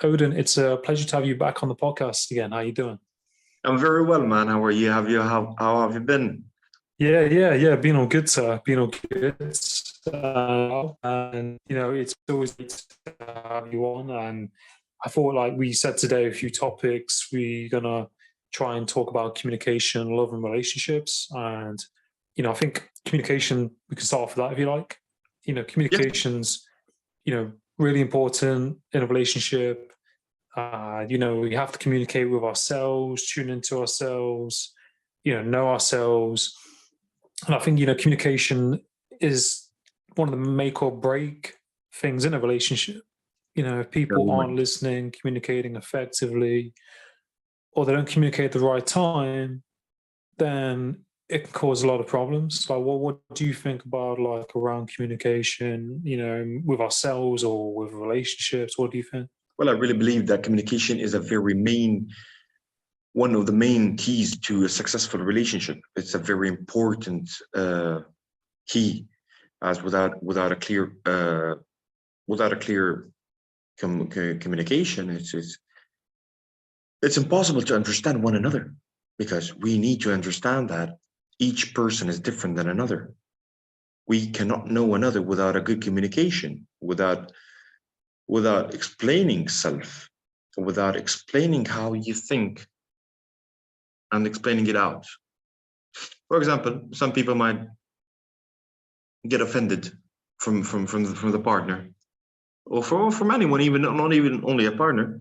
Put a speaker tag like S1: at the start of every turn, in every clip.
S1: Odin, it's a pleasure to have you back on the podcast again. How you doing?
S2: I'm very well, man. How are you? How have you been?
S1: Yeah. Been all good, sir. Been all good. And it's always good to have you on. And I thought, like we said today, a few topics. We're gonna try and talk about communication, love, and relationships. And I think communication. We can start off with that if you like.
S2: Yes.
S1: Communications. Really important in a relationship. We have to communicate with ourselves, tune into ourselves, know ourselves. And I think, communication is one of the make or break things in a relationship. If
S2: Very
S1: people
S2: much.
S1: aren't listening, communicating effectively, or they don't communicate at the right time, then it can cause a lot of problems. Like, what do you think about like around communication, with ourselves or with relationships? What do you think?
S2: Well, I really believe that communication is one of the main keys to a successful relationship. It's a very important key, as without a clear communication, it's impossible to understand one another, because we need to understand that each person is different than another. We cannot know another without a good communication, without explaining self, without explaining how you think and explaining it out. For example, some people might get offended from the partner, or from anyone, even not even only a partner.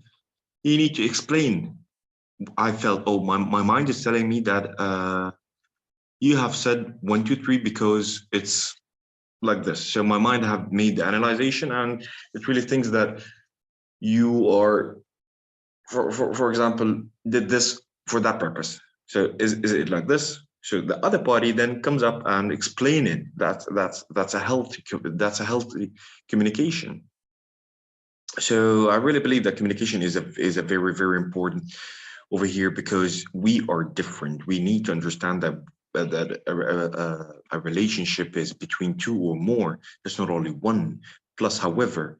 S2: You need to explain. I felt, my mind is telling me that you have said 1, 2, 3 because it's like this. So my mind have made the analyzation, and it really thinks that you are, for example, did this for that purpose. So is it like this? So the other party then comes up and explain it. That's a healthy communication. So I really believe that communication is a very, very important over here, because we are different. We need to understand that a relationship is between two or more. There's not only one. Plus, however,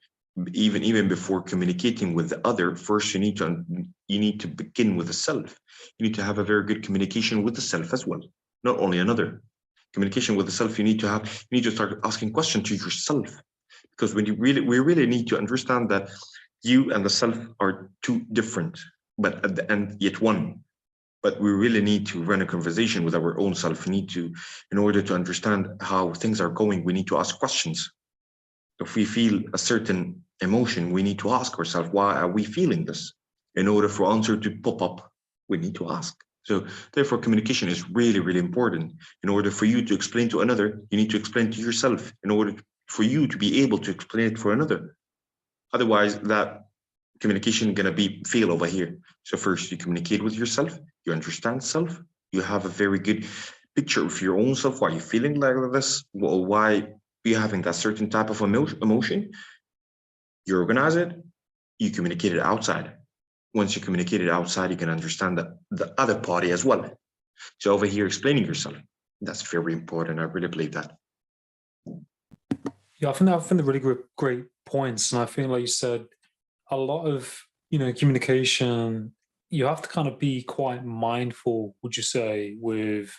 S2: even before communicating with the other, first you need to begin with the self. You need to have a very good communication with the self as well, not only another. Communication with the self, you need to start asking questions to yourself, because we really need to understand that you and the self are two different, but at the end yet one. But we really need to run a conversation with our own self. In order to understand how things are going, we need to ask questions. If we feel a certain emotion, we need to ask ourselves, why are we feeling this? In order for answer to pop up, we need to ask. So therefore, communication is really, really important. In order for you to explain to another, you need to explain to yourself in order for you to be able to explain it for another. Otherwise, that communication gonna be fail over here. So first, you communicate with yourself, you understand self, you have a very good picture of your own self, why you're feeling like this, why you're having that certain type of emotion. You organize it, you communicate it outside. Once you communicate it outside, you can understand the other party as well. So over here, explaining yourself, that's very important. I really believe that.
S1: Yeah, I think they're really great points. And I think, like you said, a lot of, communication, you have to kind of be quite mindful, would you say, with,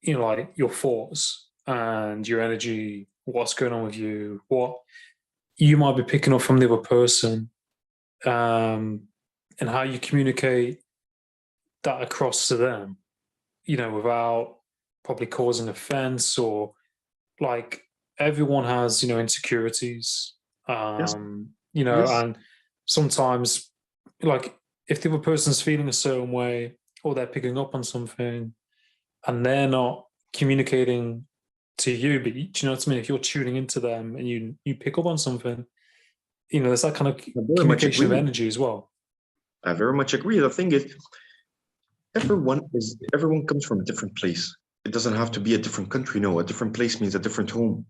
S1: like your thoughts and your energy, what's going on with you, what you might be picking up from the other person, and how you communicate that across to them, without probably causing offense, or like everyone has, insecurities,
S2: Yes. Yes.
S1: and sometimes, like, if the other person's feeling a certain way, or they're picking up on something and they're not communicating to you, but you know what I mean? If you're tuning into them and you pick up on something, there's that kind of
S2: I very much
S1: communication of
S2: agree.
S1: energy as well.
S2: I very much agree. The thing is, everyone comes from a different place. It doesn't have to be a different country. No, a different place means a different home.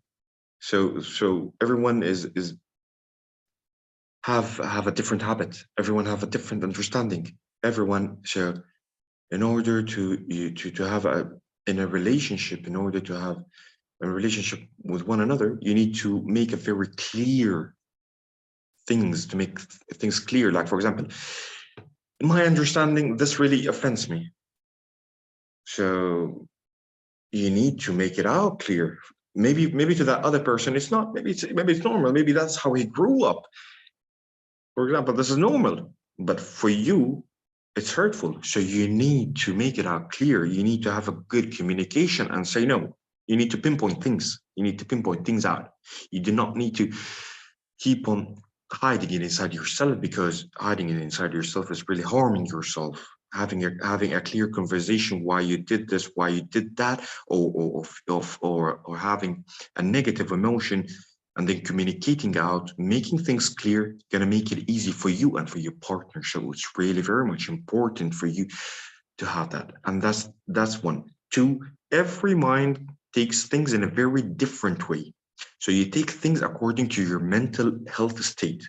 S2: So everyone is have a different habit. Everyone have a different understanding. Everyone. So in order to have in a relationship, in order to have a relationship with one another, you need to make a very clear things, to make things clear. Like, for example, in my understanding, this really offends me. So you need to make it out clear. Maybe to that other person, it's not. Maybe it's normal. Maybe that's how he grew up. For example, this is normal, but for you, it's hurtful. So you need to make it out clear. You need to have a good communication and say no. You need to pinpoint things. You need to pinpoint things out. You do not need to keep on hiding it inside yourself, because hiding it inside yourself is really harming yourself. Having a clear conversation why you did this, why you did that, or having a negative emotion, and then communicating out, making things clear, gonna make it easy for you and for your partner. So it's really very much important for you to have that. And that's one. Two, every mind takes things in a very different way. So you take things according to your mental health state.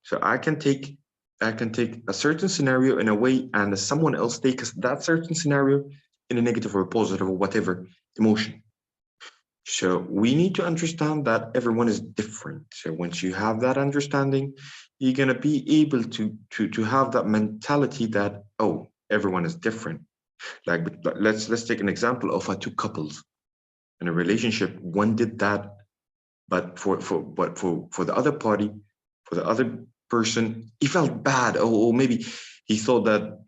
S2: So I can take a certain scenario in a way, and someone else takes that certain scenario in a negative or positive or whatever emotion. So we need to understand that everyone is different. So once you have that understanding, you're gonna be able to have that mentality that, oh, everyone is different. Like, let's take an example of two couples in a relationship. One did that, but for the other party, for the other person, he felt bad, or maybe he thought that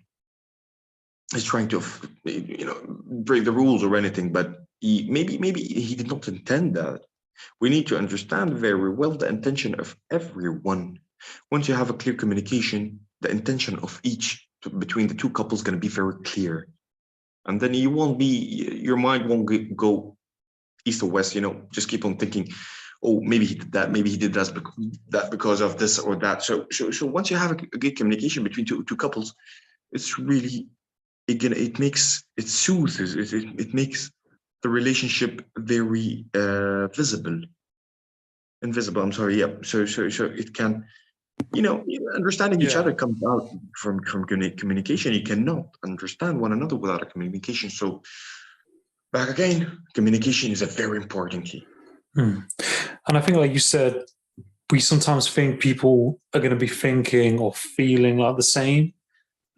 S2: he's trying to break the rules or anything, but maybe he did not intend that. We need to understand very well the intention of everyone. Once you have a clear communication, the intention of each between the two couples is going to be very clear, and then your mind won't go east or west. Just keep on thinking, oh, maybe he did that, maybe he did that because of this or that. So once you have a good communication between two couples, it's really, it soothes, it makes the relationship very invisible. I'm sorry. Yeah. So it can, understanding each other
S1: Yeah.
S2: comes out from communication. You cannot understand one another without a communication. So back again, communication is a very important key.
S1: And I think, like you said, we sometimes think people are going to be thinking or feeling like the same.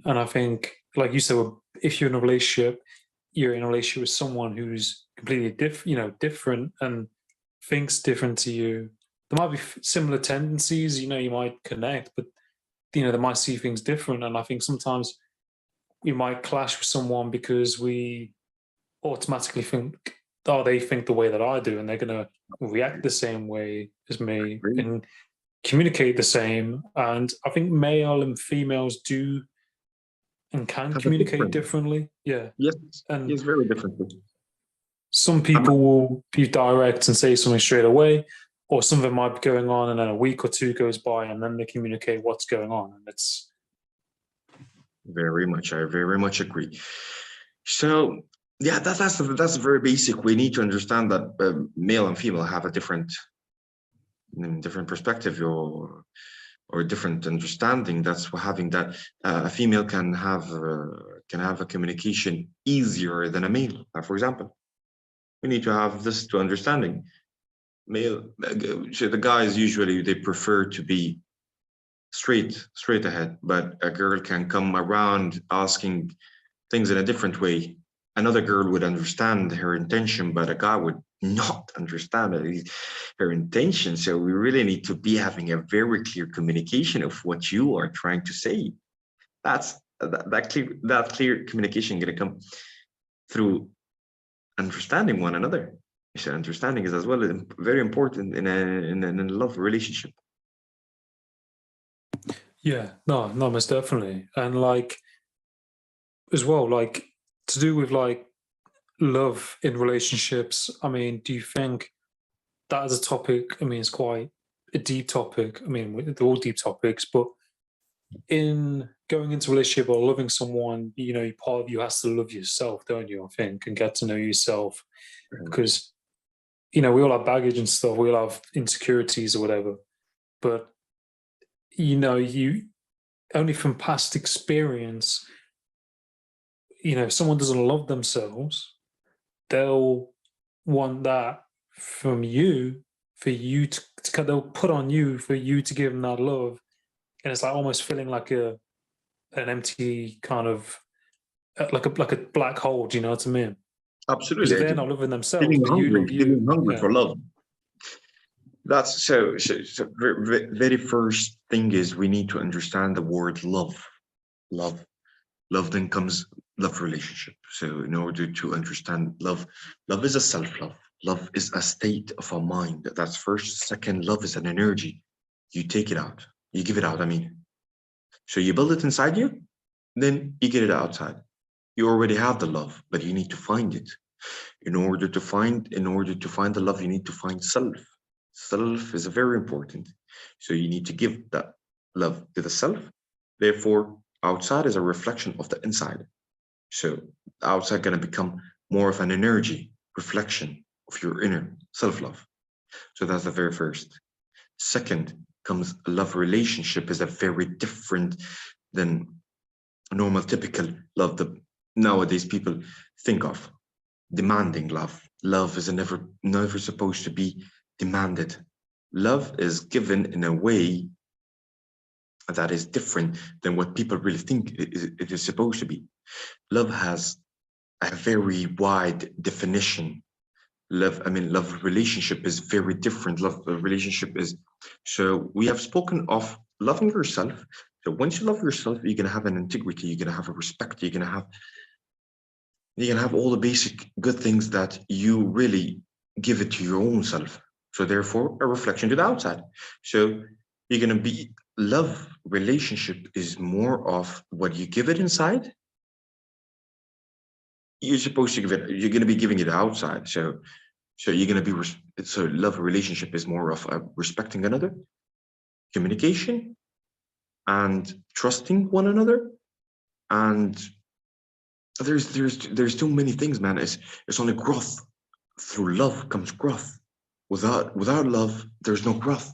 S1: And I think, like you said, if you're in a relationship, you're in a relationship with someone who's completely different and thinks different to you. There might be similar tendencies, you might connect, but they might see things different. And I think sometimes we might clash with someone because we automatically think, oh, they think the way that I do, and they're going to react the same way as me
S2: Really?
S1: and communicate the same. And I think male and females do and can
S2: Have a
S1: communicate
S2: different.
S1: differently. Yeah.
S2: Yes,
S1: And
S2: yes, very different.
S1: some
S2: I'm
S1: people will be direct and say something straight away, or some of it might be going on, and then a week or two goes by, and then they communicate what's going on. And it's
S2: I very much agree. So yeah, that's very basic. We need to understand that male and female have a different perspective, or a different understanding. That's what having that a female can have a communication easier than a male. For example, we need to have this to understanding. Male, so the guys usually they prefer to be straight ahead, but a girl can come around asking things in a different way. Another girl would understand her intention, but a guy would not understand her intention. So we really need to be having a very clear communication of what you are trying to say. That clear communication going to come through understanding one another. So understanding is as well very important in a love relationship.
S1: yeah, no, most definitely. And like as well, like to do with like love in relationships. I mean, do you think that is a topic? I mean, it's quite a deep topic. I mean, they're all deep topics, but in going into a relationship or loving someone, part of you has to love yourself, don't you? I think, and get to know yourself, because we all have baggage and stuff. We all have insecurities or whatever. But you only from past experience, if someone doesn't love themselves, they'll want that from you, for you they'll put on you for you to give them that love, and it's like almost feeling like an empty kind of like a black hole. Do you know what I mean? Because
S2: Absolutely.
S1: they're not loving themselves,
S2: Feeling
S1: but you
S2: hungry,
S1: love you.
S2: feeling hungry
S1: Yeah.
S2: for love. That's so very first thing is we need to understand the word love. Love. Love then comes love relationship. So in order to understand love, love is a self-love. Love is a state of a mind. That's first. Second, love is an energy. You take it out. You give it out. I mean, so you build it inside you, then you get it outside. You already have the love, but you need to find it. In order to find the love, you need to find self. Self is very important. So you need to give that love to the self. Therefore, outside is a reflection of the inside. So outside gonna become more of an energy reflection of your inner self-love. So that's the very first. Second comes a love relationship is a very different than normal typical love that nowadays people think of. Demanding love. Love is never supposed to be demanded. Love is given in a way that is different than what people really think it is supposed to be. Love has a very wide definition. Love relationship is very different. Love relationship is, so we have spoken of loving yourself. So once you love yourself, you're gonna have an integrity, you're gonna have a respect, you're gonna have all the basic good things that you really give it to your own self. So therefore, a reflection to the outside. So you're gonna be love relationship is more of what you give it inside. You're supposed to give it. You're gonna be giving it outside. So you're gonna be. So love relationship is more of respecting another, communication, and trusting one another. And there's too many things, man. It's only growth. Through love comes growth. Without love, there's no growth.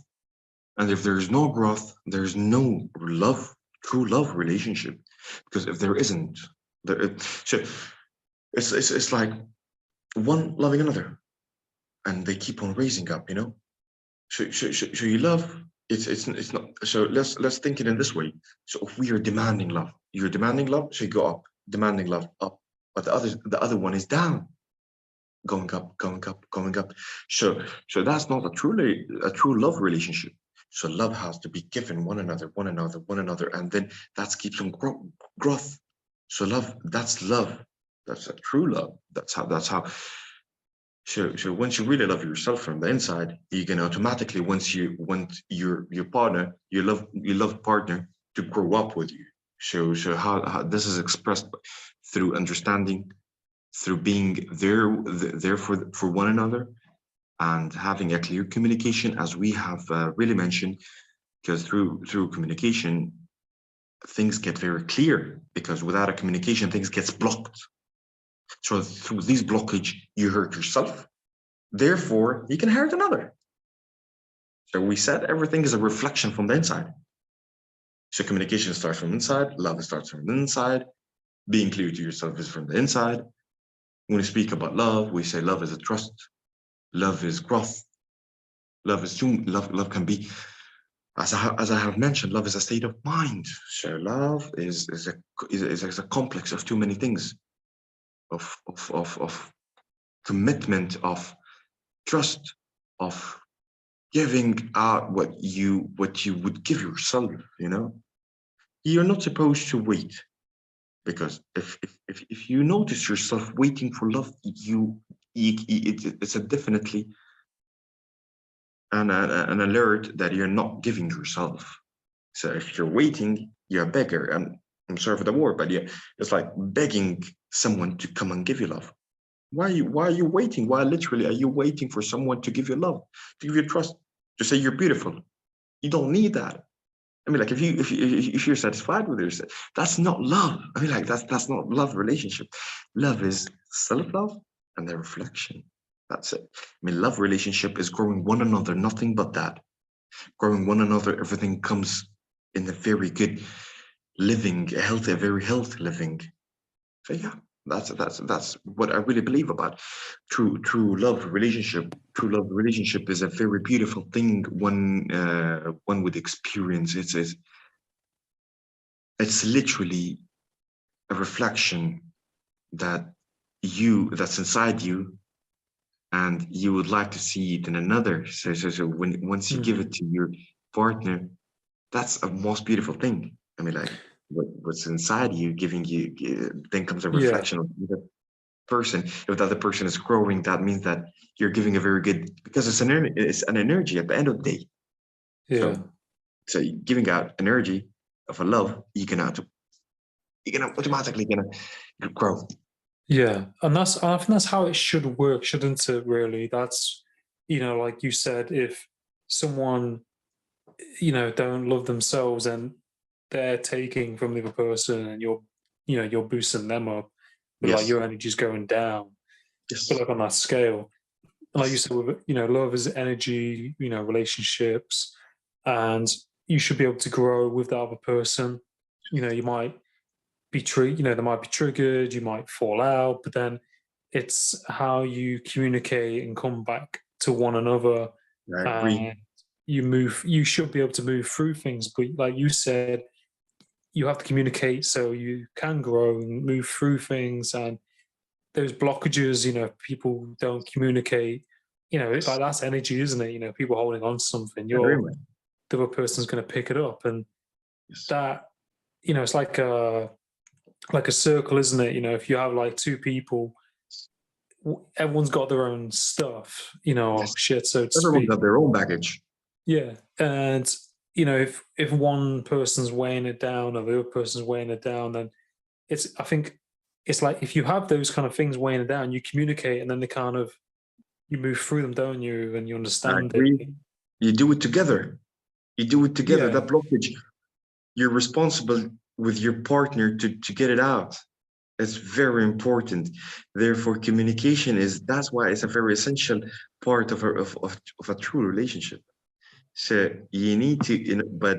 S2: And if there's no growth, there's no love, true love relationship. Because if there isn't, so it's like one loving another, and they keep on raising up. So you love. It's not. So let's think it in this way. So if we are demanding love, you're demanding love, so you go up, demanding love up, but the other one is down, going up, going up, going up. So that's not a true love relationship. So love has to be given one another, and then that keeps on growth. So love, that's love. That's a true love. That's how. So once you really love yourself from the inside, you can automatically once you want your partner, your love partner to grow up with you. So how this is expressed through understanding, through being there for one another, and having a clear communication, as we have really mentioned, because through communication things get very clear, because without a communication things gets blocked. So through this blockage you hurt yourself, therefore you can hurt another. So we said everything is a reflection from the inside. So communication starts from inside, love starts from the inside, being clear to yourself is from the inside. When we speak about love, we say love is a trust, love is growth, love can be, as I have mentioned, love is a state of mind. So love is a complex of too many things, of commitment, of trust, of giving out what you would give yourself. You're not supposed to wait, because if you notice yourself waiting for love, it's a definitely an alert that you're not giving yourself. So if you're waiting, you're a beggar. And I'm sorry for the word, but yeah, it's like begging someone to come and give you love. Why are you waiting? Why literally are you waiting for someone to give you love, to give you trust, to say you're beautiful? You don't need that. I mean, like if you're satisfied with yourself, that's not love. I mean, like that's not love relationship. Love is self-love and the reflection. That's it. I mean, love relationship is growing one another, nothing but that. Growing one another, everything comes in a very good living, a very healthy living. So yeah, That's what I really believe about true love relationship. True love relationship is a very beautiful thing. One would experience. It's literally a reflection that that's inside you, and you would like to see it in another. So when once you give it to your partner, that's a most beautiful thing. I mean, like what's inside you, giving you, then comes a
S1: Yeah,
S2: reflection of the person. If the other person is growing, that means that you're giving a very good, because it's an energy at the end of the day.
S1: yeah,
S2: So giving out energy of a love, you can automatically gonna grow.
S1: yeah. And I think that's how it should work, shouldn't it? Really, that's like you said, if someone don't love themselves and they're taking from the other person, and you're boosting them up, but like
S2: Yes,
S1: your energy's going down. But
S2: yes,
S1: like on that scale, and like you
S2: yes.
S1: said, with love is energy, relationships, and you should be able to grow with the other person. You might they might be triggered, you might fall out, but then it's how you communicate and come back to one another,
S2: I agree.
S1: and you should be able to move through things. But like you said, you have to communicate so you can grow and move through things. And those blockages, people don't communicate, it's like that's energy, isn't it? People holding on to something,
S2: Yeah, very much.
S1: the other person's going to pick it up. And
S2: Yes,
S1: that, it's like a circle, isn't it? If you have like two people, everyone's got their own stuff,
S2: yes.
S1: shit, so to
S2: Everyone's
S1: speak.
S2: got their own baggage.
S1: Yeah. And if one person's weighing it down or the other person's weighing it down, then I think it's like, if you have those kind of things weighing it down, you communicate, and then you move through them, don't you? And you
S2: I
S1: understand it.
S2: agree. You do it together. You do it together.
S1: Yeah.
S2: That blockage, you're responsible with your partner to get it out. It's very important. Therefore, communication that's why it's a very essential part of a true relationship. So you need to, but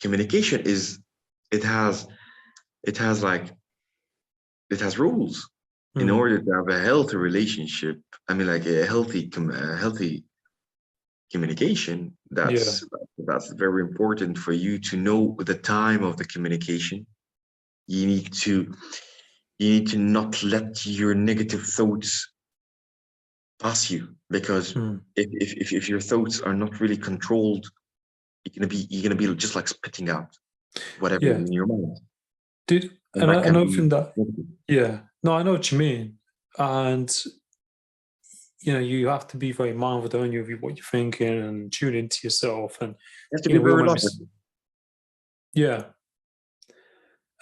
S2: communication it has, it has like, it has rules in
S1: Mm.
S2: order to have a healthy relationship. I mean, like a healthy communication.
S1: Yeah.
S2: That's very important for you to know the time of the communication. You need to you need to not let your negative thoughts pass you, because
S1: Mm.
S2: if your thoughts are not really controlled, you're gonna be just like spitting out whatever is
S1: Yeah.
S2: in your mind,
S1: Did
S2: and
S1: and
S2: that can
S1: another
S2: be
S1: thing that,
S2: negative.
S1: yeah, no, I know what you mean. And you have to be very mindful, don't you, of what you're thinking, and tune into yourself. And
S2: You have to be
S1: we all
S2: very
S1: make
S2: logical.
S1: yeah.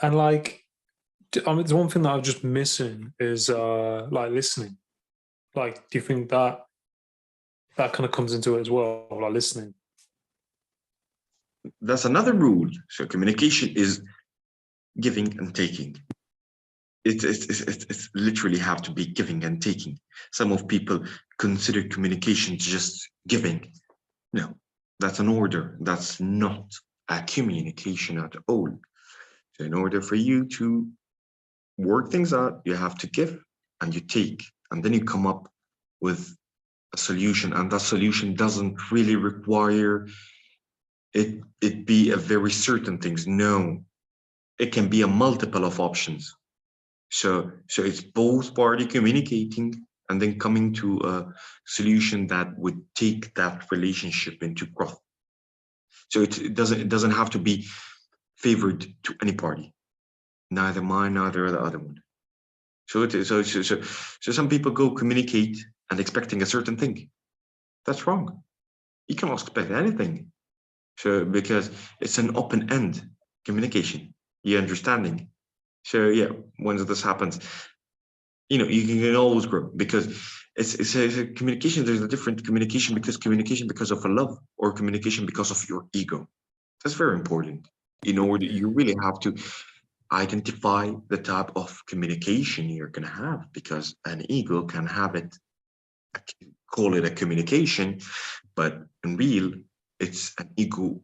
S1: And like, I mean, the one thing that I'm just missing is like listening. Like, do you think that kind of comes into it as well, like listening?
S2: That's another rule. So communication is giving and taking. It's literally have to be giving and taking. Some of people consider communication just giving. No, that's an order. That's not a communication at all. So in order for you to work things out, you have to give and you take, and then you come up with a solution. And that solution doesn't really require it be a very certain things. No, it can be a multiple of options. So it's both party communicating and then coming to a solution that would take that relationship into growth. So it doesn't have to be favored to any party, neither mine, neither the other one. So some people go communicate and expecting a certain thing. That's wrong. You cannot expect anything. So because it's an open end communication, you understanding. So yeah, once this happens, you can always grow, because it's a communication. There's a different communication because of a love, or communication because of your ego. That's very important. In order, you really have to identify the type of communication you're going to have, because an ego can have it, call it a communication, but in real, it's an ego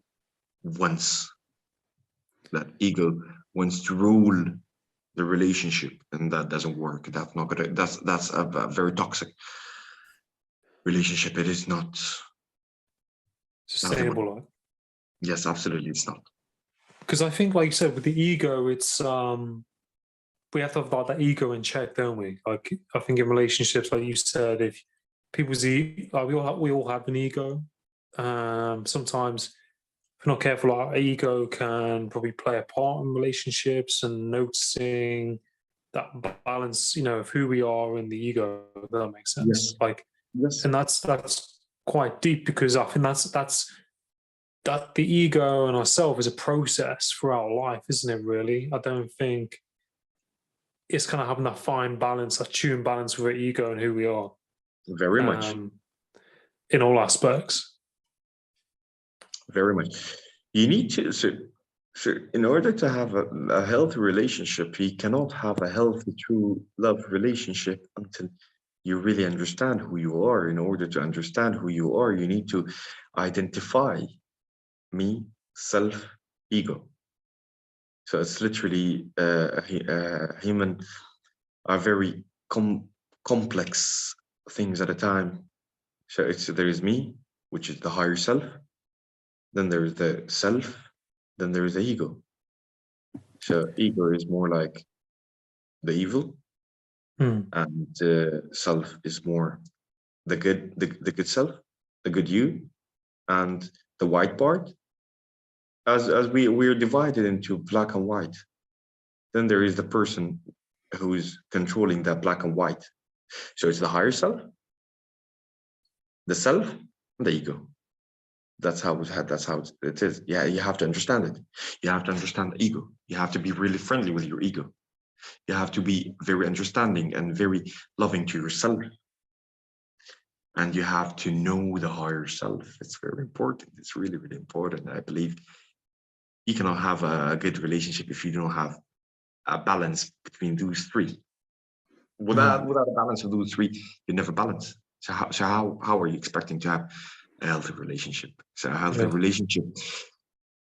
S2: wants, that ego wants to rule the relationship, and that doesn't work. That's not gonna. That's a very toxic relationship. It is not the one.
S1: Sustainable, like.
S2: Yes, absolutely, it's not.
S1: Because I think, like you said, with the ego, it's we have to have that ego in check, don't we? Like, I think in relationships, like you said, if people's like we all have an ego. Sometimes, if we're not careful, our ego can probably play a part in relationships, and noticing that balance, of who we are and the ego. If that makes sense.
S2: Yes,
S1: Like,
S2: yes,
S1: and that's quite deep, because I think that's that the ego and ourself is a process throughout life, isn't it? Really, I don't think it's kind of having that fine balance, that tune balance with our ego and who we are,
S2: very much,
S1: in all aspects.
S2: very much. You need to. So in order to have a healthy relationship, you cannot have a healthy, true love relationship until you really understand who you are. In order to understand who you are, you need to identify me, self, ego. So it's literally human are very complex things at a time. So there is me, which is the higher self. Then there is the self. Then there is the ego. So ego is more like the evil, and self is more the good, the good self, the good you, and the white part. As we're divided into black and white, then there is the person who is controlling that black and white. So it's the higher self, the self, and the ego. That's how it is. Yeah, you have to understand it. You have to understand the ego. You have to be really friendly with your ego. You have to be very understanding and very loving to yourself. And you have to know the higher self. It's very important. It's really, really important. I believe you cannot have a good relationship if you don't have a balance between those three. Without a balance of those three, you never balance. So how are you expecting to have a healthy relationship? So a healthy relationship.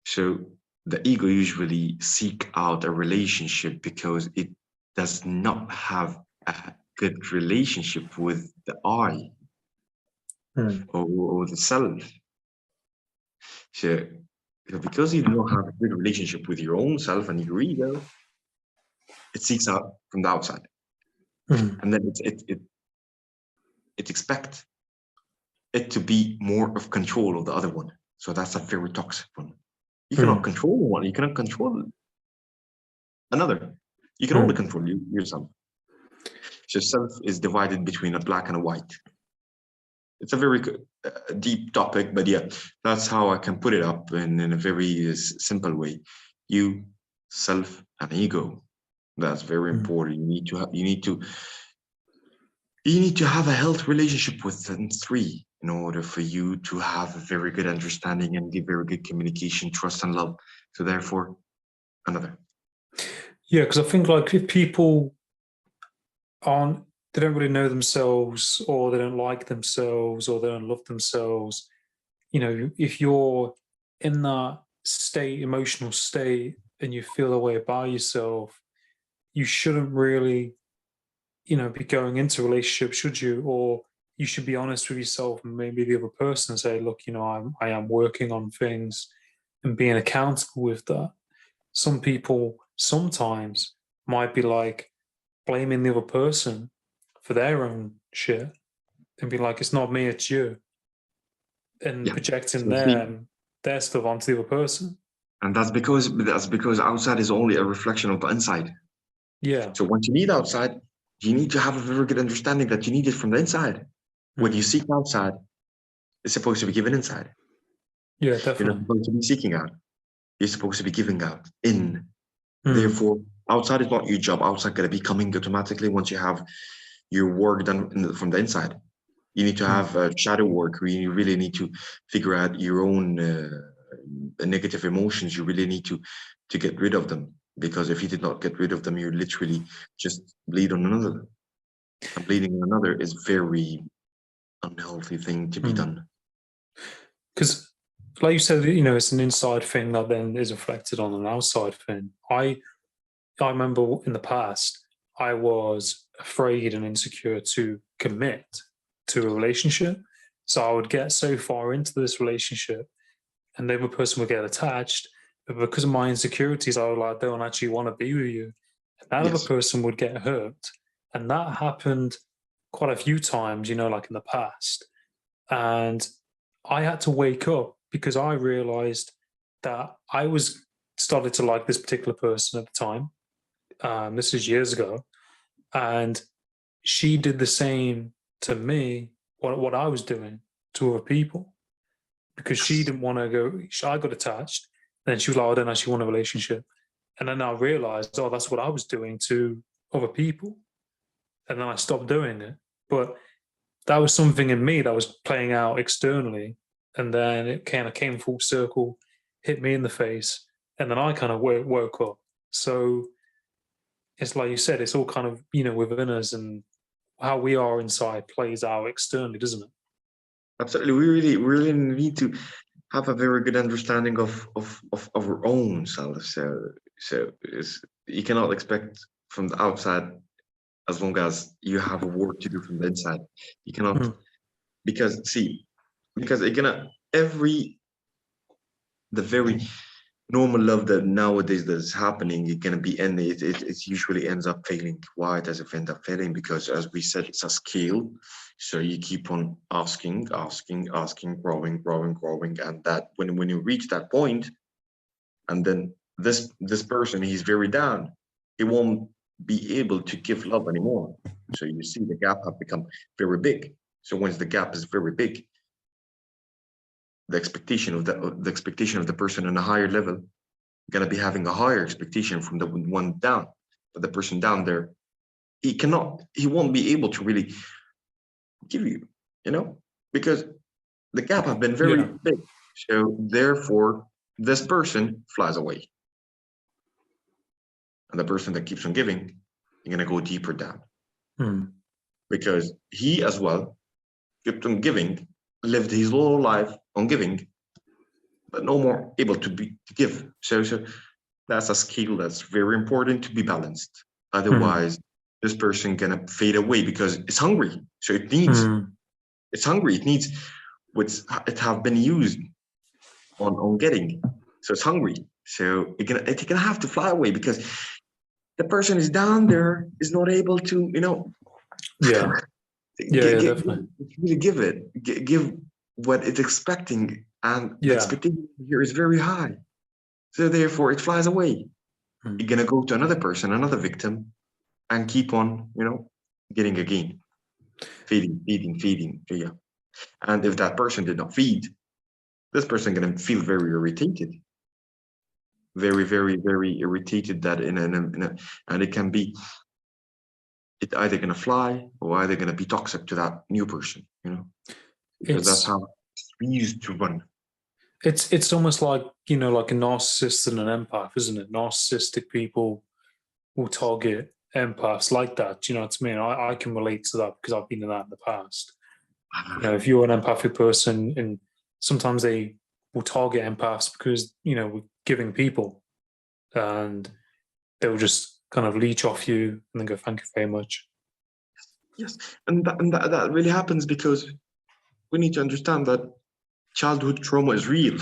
S2: So the ego usually seek out a relationship because it does not have a good relationship with the I or the self. So because you don't have a good relationship with your own self and your ego, it seeks out from the outside, and then it expects it to be more of control of the other one. So that's a very toxic one. You cannot control one. You cannot control another. You can only control yourself. So self is divided between a black and a white. It's a very deep topic, but yeah, that's how I can put it up in a very simple way. You, self, and ego. That's very important. You need to have a healthy relationship with them three in order for you to have a very good understanding and give very good communication, trust, and love. So therefore, another.
S1: Yeah, because I think, like, if people they don't really know themselves, or they don't like themselves, or they don't love themselves, if you're in that emotional state, and you feel a way about yourself, you shouldn't really, be going into a relationship, should you? Or you should be honest with yourself and maybe the other person, and say, look, I am working on things, and being accountable with that. Some people sometimes might be like blaming the other person for their own shit, and be like, it's not me, it's you, and projecting
S2: So
S1: their stuff onto the other person.
S2: and that's because outside is only a reflection of the inside.
S1: Yeah.
S2: So once you need outside, you need to have a very good understanding that you need it from the inside. When you seek outside, it's supposed to be given inside.
S1: Yeah,
S2: You're
S1: definitely.
S2: not supposed to be seeking out. You're supposed to be giving out in. Therefore, outside is not your job. Outside going to be coming automatically once you have your work done from the inside. You need to have shadow work, where you really need to figure out your own negative emotions. You really need to get rid of them, because if you did not get rid of them, you literally just bleed on another. And bleeding on another is very unhealthy thing to be done.
S1: Because, like you said, it's an inside thing that then is reflected on an outside thing. I remember in the past, I was afraid and insecure to commit to a relationship. So I would get so far into this relationship and the other person would get attached. But because of my insecurities, I was like, I don't actually want to be with you. And that other
S2: Yes.
S1: person would get hurt. And that happened quite a few times, like in the past. And I had to wake up because I realized that I was started to like this particular person at the time. This is years ago. And she did the same to me, what I was doing to other people, because she didn't want to go. I got attached. Then she was like, I don't actually want a relationship. And then I realized, oh, that's what I was doing to other people. And then I stopped doing it. But that was something in me that was playing out externally. And then it kind of came full circle, hit me in the face. And then I kind of woke up. So it's like you said, it's all kind of, within us, and how we are inside plays out externally, doesn't it?
S2: Absolutely. We really need to have a very good understanding of our own self. So you cannot expect from the outside as long as you have a work to do from the inside. You cannot,
S1: Mm.
S2: because again, the very normal love that nowadays that's happening, it's gonna be ending. It usually ends up failing. Why does it end up failing? Because as we said, it's a skill. So you keep on asking, growing, and that when you reach that point, and then this person, he's very down, he won't be able to give love anymore. So you see the gap have become very big. So once the gap is very big, the expectation of the person on a higher level gonna be having a higher expectation from the one down. But the person down there, he won't be able to really give you, because the gap have been very
S1: Yeah.
S2: big. So therefore, this person flies away. And the person that keeps on giving, you're gonna go deeper down.
S1: Mm.
S2: Because he as well kept on giving, lived his whole life on giving, but no more able to give. So that's a skill that's very important to be balanced.
S1: Mm.
S2: Otherwise, this person gonna fade away because it's hungry. So it's hungry. It needs it have been used on getting. So it's hungry. So it's gonna have to fly away because the person is down there, is not able to,
S1: Yeah. Yeah, definitely.
S2: really give what it's expecting, and the
S1: Yeah.
S2: expectation here is very high. So therefore, it flies away.
S1: Mm.
S2: You're gonna go to another person, another victim, and keep on, getting again, feeding. Yeah. And if that person did not feed, this person gonna feel very irritated, very, very, very irritated. That and it can be, it either gonna fly or either gonna be toxic to that new person, because that's
S1: It's
S2: how we used to run.
S1: it's almost like, like a narcissist and an empath, isn't it? Narcissistic people will target empaths like that. Do you know what I mean? I can relate to that because I've been in that in the past. If you're an empathic person, and sometimes they will target empaths because, we're giving people, and they'll just kind of leech off you and then go, thank you very much.
S2: Yes, and that really happens because we need to understand that childhood trauma is real.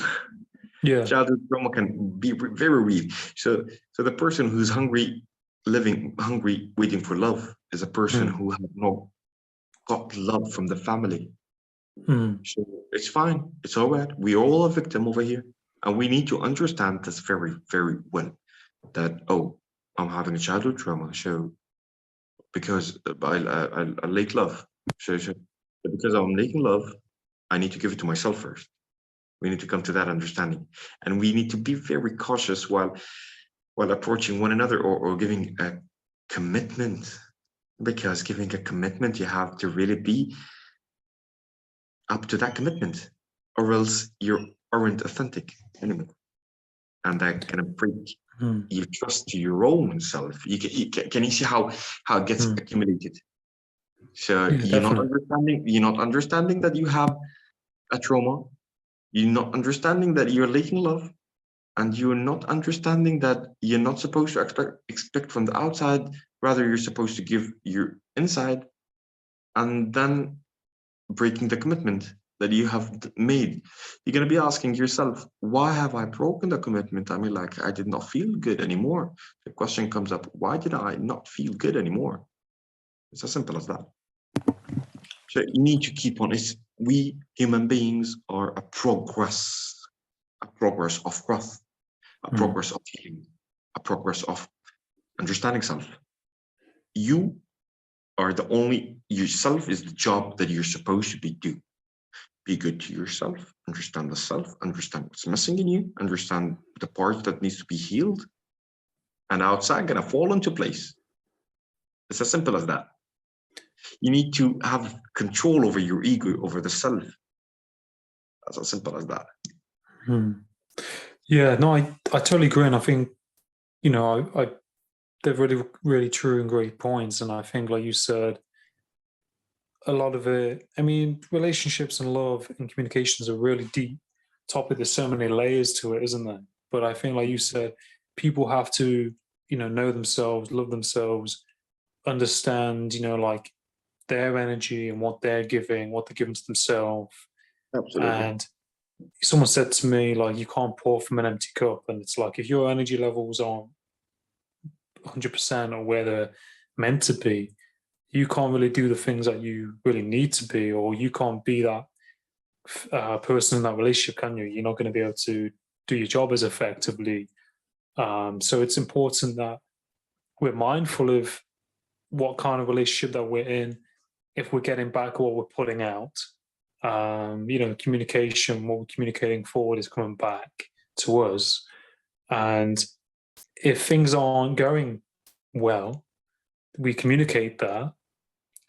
S1: Yeah.
S2: Childhood trauma can be very real. So the person who's hungry, waiting for love, is a person
S1: Mm.
S2: who has not got love from the family.
S1: Mm.
S2: So it's fine. It's all right. We're all a victim over here. And we need to understand this very, very well. That, oh, I'm having a childhood trauma. So because I lack love. So because I'm lacking love, I need to give it to myself first. We need to come to that understanding. And we need to be very cautious while approaching one another, or giving a commitment. Because giving a commitment, you have to really be up to that commitment, or else you aren't authentic anymore. And that can break
S1: Mm.
S2: your trust to your own self. Can you see how it gets
S1: Mm.
S2: accumulated? So
S1: Yeah, definitely.
S2: you're not understanding that you have a trauma. You're not understanding that you're lacking love. and you're not understanding that you're not supposed to expect from the outside, rather you're supposed to give your inside, and then breaking the commitment that you have made, you're going to be asking yourself, why have I broken the commitment? I mean, like, I did not feel good anymore. The question comes up, why did I not feel good anymore? It's as simple as that. So you need to keep on it. We human beings are a progress of growth, a progress of healing, a progress of understanding self. You are the only, yourself is the job that you're supposed to be doing. Be good to yourself, understand the self, understand what's missing in you, understand the part that needs to be healed, and outside gonna fall into place. It's as simple as that. You need to have control over your ego, over the self. That's as simple as that.
S1: Yeah, no, I totally agree. And I think, I they're really, really true and great points. And I think, like you said, a lot of it, I mean, relationships and love and communications are a really deep topic. There's so many layers to it, isn't there? But I think, like you said, people have to, know themselves, love themselves, understand, like their energy and what they're giving to themselves.
S2: Absolutely.
S1: And someone said to me, like, you can't pour from an empty cup. And it's like, if your energy levels aren't 100% or where they're meant to be, you can't really do the things that you really need to be, or you can't be that person in that relationship, can you? You're not going to be able to do your job as effectively. So it's important that we're mindful of what kind of relationship that we're in, if we're getting back what we're putting out. Communication, what we're communicating forward is coming back to us. And if things aren't going well, we communicate that.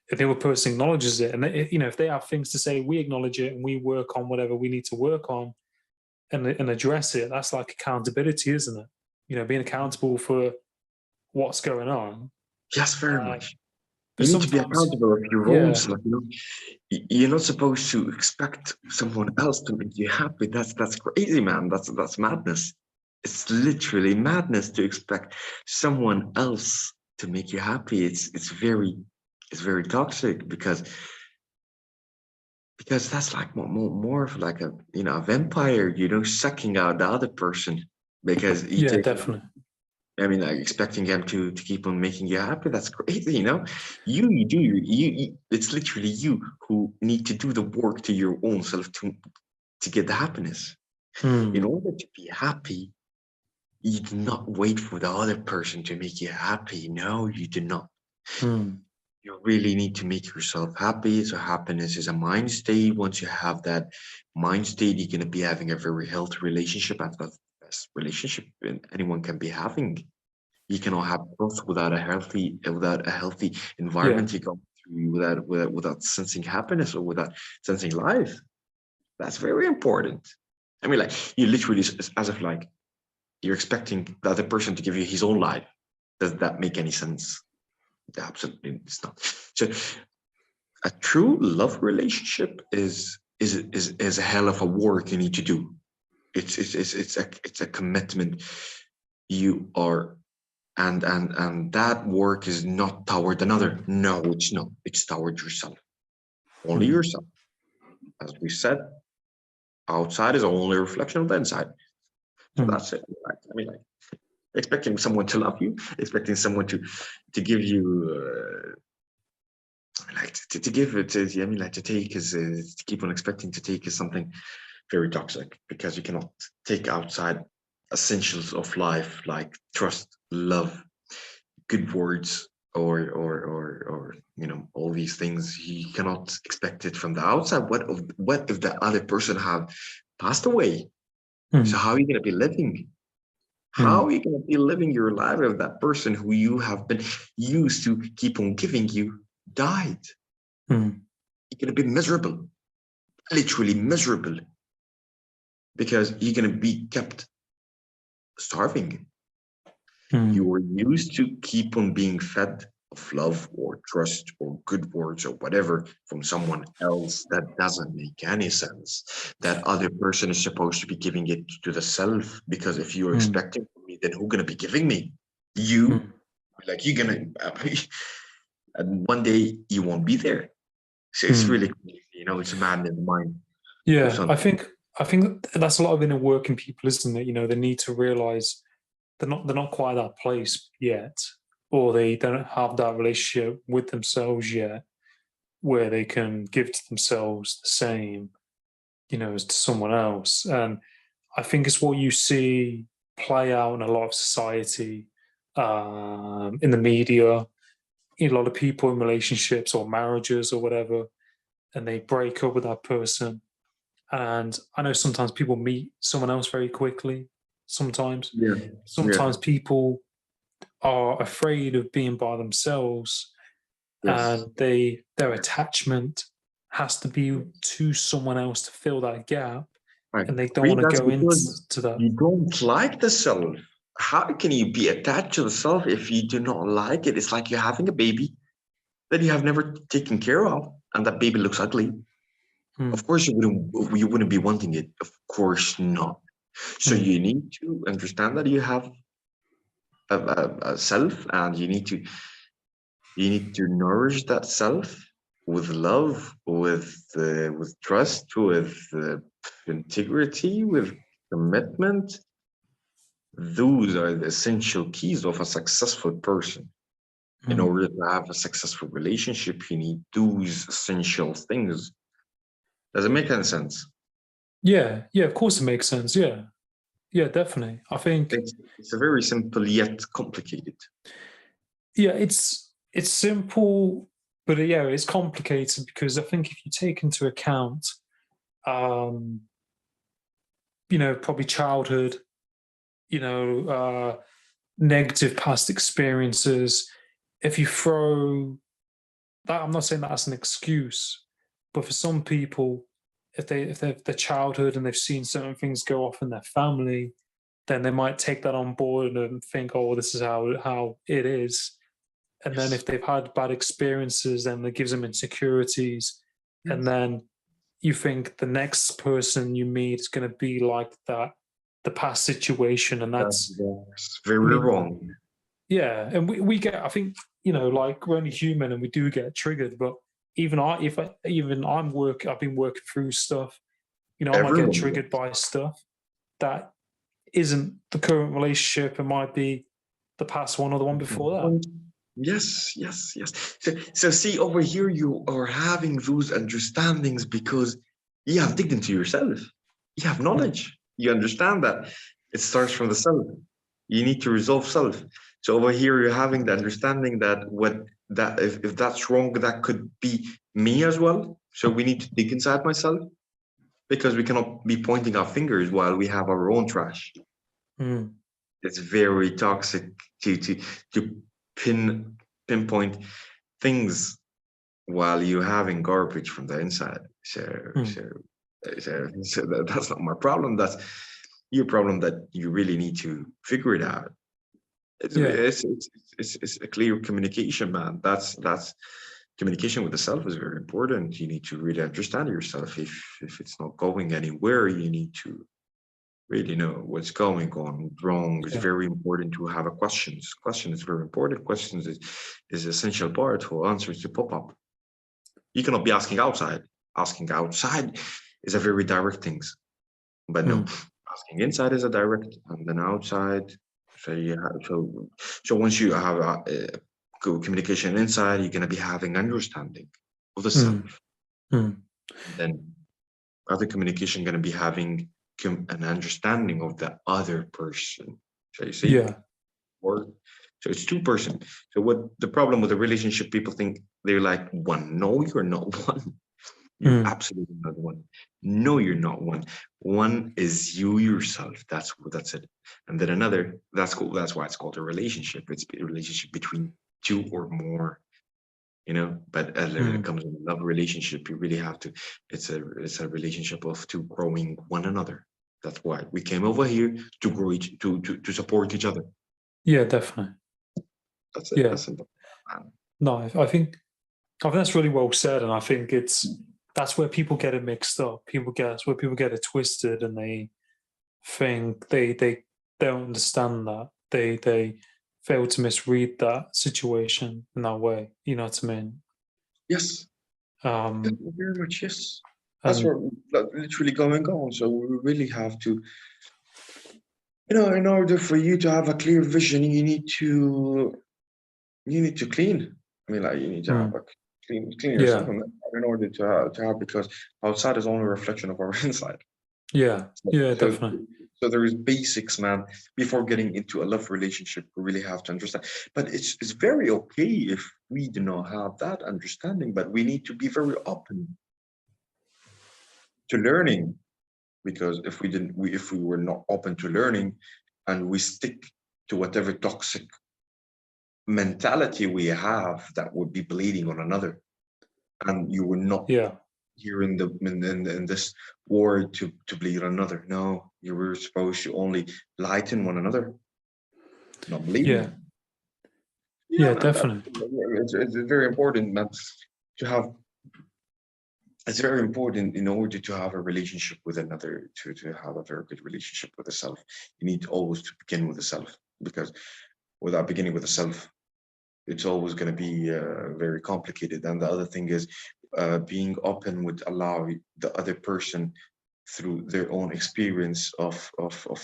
S1: If the other person acknowledges it, and if they have things to say, we acknowledge it and we work on whatever we need to work on and address it. That's like accountability, isn't it? Being accountable for what's going on.
S2: Yes, very much.
S1: But
S2: You need to be
S1: sometimes,
S2: accountable of your own self. You're not supposed to expect someone else to make you happy. That's crazy, man. That's madness. It's literally madness to expect someone else to make you happy. It's very toxic because that's like more of like a vampire, sucking out the other person because
S1: definitely.
S2: I mean, like expecting them to keep on making you happy. That's crazy, You do you. It's literally you who need to do the work to your own self to get the happiness. In order to be happy, you do not wait for the other person to make you happy. No, you do not. You really need to make yourself happy. So happiness is a mind state. Once you have that mind state, you're gonna be having a very healthy relationship. That's the best relationship anyone can be having. You cannot have growth without a healthy environment. You go through without sensing happiness or without sensing life. That's very important. I mean, like, you literally, as if like you're expecting the other person to give you his own life. Does that make any sense? Absolutely, it's not. So, a true love relationship is a hell of a work you need to do. It's a commitment. You are, and that work is not toward another. No, it's not. It's toward yourself. Only yourself. As we said, outside is only a reflection of the inside. So that's it. I mean, like, expecting someone to love you, expecting someone to give you, like to give it. I mean, like to take is to keep on expecting to take is something very toxic because you cannot take outside essentials of life like trust, love, good words, or all these things. You cannot expect it from the outside. What if the other person have passed away? So how are you going to be living? How are you going to be living your life if that person who you have been used to keep on giving you died? You're going to be miserable, literally miserable, because you're going to be kept starving. You were used to keep on being fed of love or trust or good words or whatever from someone else, that doesn't make any sense. That other person is supposed to be giving it to the self, because if you're
S1: Mm,
S2: expecting from me, then who's gonna be giving me? You.
S1: mm,
S2: Like you're gonna, and one day you won't be there. So it's
S1: mm.
S2: really crazy, it's a man in the mind of
S1: Yeah,
S2: something.
S1: I think that's a lot of inner working people, isn't it? They need to realize they're not quite at that place yet, or they don't have that relationship with themselves yet, where they can give to themselves the same, as to someone else. And I think it's what you see play out in a lot of society, in the media, a lot of people in relationships or marriages or whatever, and they break up with that person. And I know sometimes people meet someone else very quickly. Sometimes,
S2: Yeah, yeah,
S1: sometimes people are afraid of being by themselves,
S2: yes.
S1: and their attachment has to be to someone else to fill that gap,
S2: I
S1: and they don't
S2: agree.
S1: want to
S2: That's
S1: go
S2: because
S1: into that.
S2: you don't like the self. How can you be attached to the self if you do not like it? It's like you're having a baby that you have never taken care of, and that baby looks ugly.
S1: Mm,
S2: Of course, you wouldn't be wanting it. Of course not. So
S1: mm,
S2: you need to understand that you have a self, and you need to nourish that self with love, with trust, with integrity, with commitment. Those are the essential keys of a successful person. In
S1: mm.
S2: order to have a successful relationship, you need those essential things. Does it make any sense?
S1: Yeah, yeah, of course it makes sense. Yeah, yeah, definitely. I think,
S2: It's a very simple yet complicated.
S1: yeah, it's simple, but yeah, it's complicated because I think if you take into account, um, probably childhood, you know, uh, negative past experiences. If you throw that, I'm not saying that as an excuse, but for some people, if their childhood and they've seen certain things go off in their family, then they might take that on board and think, oh, this is how it is. And then
S2: Yes.
S1: if they've had bad experiences, then that gives them insecurities. And
S2: Yes.
S1: then you think the next person you meet is going to be like that, the past situation. And that's,
S2: That's
S1: I
S2: very
S1: mean,
S2: wrong.
S1: yeah. And we get, I think, like we're only human and we do get triggered. But even I've been working through stuff, I might get
S2: Everyone
S1: triggered
S2: does.
S1: by stuff that isn't the current relationship. It might be the past one or the one before that.
S2: Yes, yes, yes. So see, over here, you are having those understandings because you have digged into yourself. You have
S1: Mm,
S2: knowledge. You understand that it starts from the self. You need to resolve self. So over here, you're having the understanding that if that's wrong, that could be me as well. So we need to dig inside myself, because we cannot be pointing our fingers while we have our own trash.
S1: mm,
S2: It's very toxic to pin pinpoint things while you're having garbage from the inside. So
S1: mm.
S2: so that's not my problem. That's your problem, that you really need to figure it out. It's
S1: Yeah,
S2: it's it's, it's a clear communication, man. That's communication with the self is very important. You need to really understand yourself. If it's not going anywhere, you need to really know what's going on wrong. It's
S1: yeah,
S2: very important to have a questions. Question is very important. Questions is essential part for answers to pop up. You cannot be asking outside. Asking outside is a very direct things, but no,
S1: mm,
S2: asking inside is a direct, and then outside. So you have so once you have communication inside, you're gonna be having understanding of the
S1: mm,
S2: self.
S1: mm.
S2: Then other communication gonna be having an understanding of the other person. So you see,
S1: Yeah,
S2: or so it's two-person. So what the problem with the relationship? People think they're like one. No, you're not one. You're
S1: mm,
S2: absolutely not one. No, you're not one. One is you yourself. That's it. And then another. That's cool. That's why it's called a relationship. It's a relationship between two or more. But when it
S1: mm.
S2: comes to a love relationship, you really have to. It's a relationship of two growing one another. That's why we came over here to grow to support each other.
S1: Yeah, definitely.
S2: That's it.
S1: Yeah,
S2: That's simple, man.
S1: No, I think that's really well said, and I think that's where people get it mixed up. That's where people get it twisted, and they think they don't understand that. They fail to misread that situation in that way. You know what I mean?
S2: Yes,
S1: Um,
S2: very much. Yes, that's
S1: and
S2: what literally going on. So we really have to, in order for you to have a clear vision, you need to clean. I mean, like you need to have
S1: mm,
S2: a clean yourself
S1: yeah,
S2: in order to have because outside is only a reflection of our inside.
S1: yeah,
S2: So,
S1: yeah,
S2: so,
S1: definitely.
S2: so there is basics, man. Before getting into a love relationship, we really have to understand. But it's very okay if we do not have that understanding. But we need to be very open to learning, because if we were not open to learning, and we stick to whatever toxic mentality we have, that would be bleeding on another, and you were not
S1: Yeah,
S2: here in this war to bleed on another. No, you were supposed to only lighten one another, not
S1: yeah,
S2: bleeding. Yeah,
S1: yeah,
S2: man,
S1: definitely.
S2: it's very important, man, to have. It's very important in order to have a relationship with another, to have a very good relationship with the self. You need always to begin with the self, because without beginning with the self, it's always going to be very complicated. And the other thing is, being open would allow the other person through their own experience of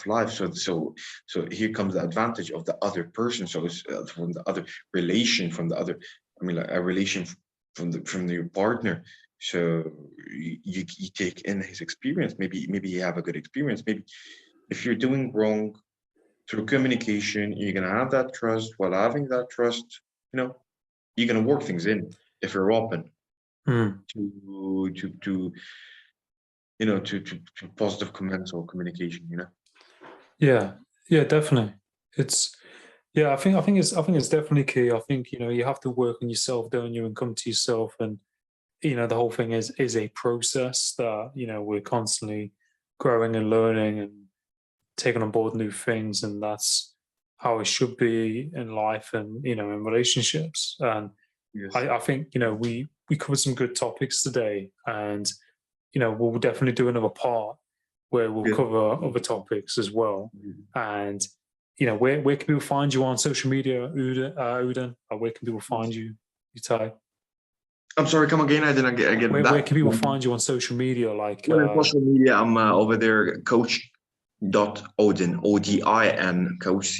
S2: life. So here comes the advantage of the other person. So it's from the other relation, from the other, I mean, like a relation from your partner. So you take in his experience. Maybe you have a good experience. Maybe if you're doing wrong, through communication, you're gonna have that trust. While having that trust, you know, you're gonna work things in if you're open
S1: Mm,
S2: to to positive comments or communication.
S1: yeah, yeah, definitely. It's Yeah, I think it's definitely key. I think you have to work on yourself, don't you, and come to yourself. And the whole thing is a process that we're constantly growing and learning and taking on board new things, and that's how it should be in life and in relationships. And
S2: Yes.
S1: I think we covered some good topics today, and we'll definitely do another part where we'll
S2: Yeah.
S1: cover other topics as well. And where can people find you on social media, Udin? Or where can people find you, Utai?
S2: I'm sorry. Come again. I get
S1: Where
S2: that.
S1: can people find you on social media? Like,
S2: Well, in social media, I'm over there, Coach Odin, Odin, Coach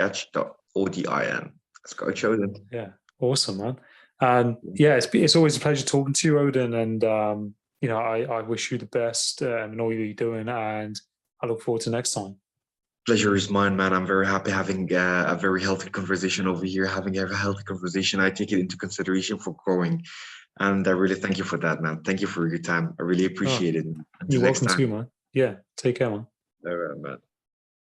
S2: COIACH.ODIN. That's Coach Odin.
S1: yeah, awesome, man. And yeah, it's always a pleasure talking to you, Odin. And I wish you the best in all you're doing, and I look forward to next time.
S2: Pleasure is mine, man. I'm very happy having a very healthy conversation over here. Having a healthy conversation, I take it into consideration for growing, and I really thank you for that, man. Thank you for your time. I really
S1: Oh,
S2: appreciate it.
S1: you're
S2: Until next
S1: welcome too,
S2: time,
S1: man. Yeah, take care, man.
S2: all right, man.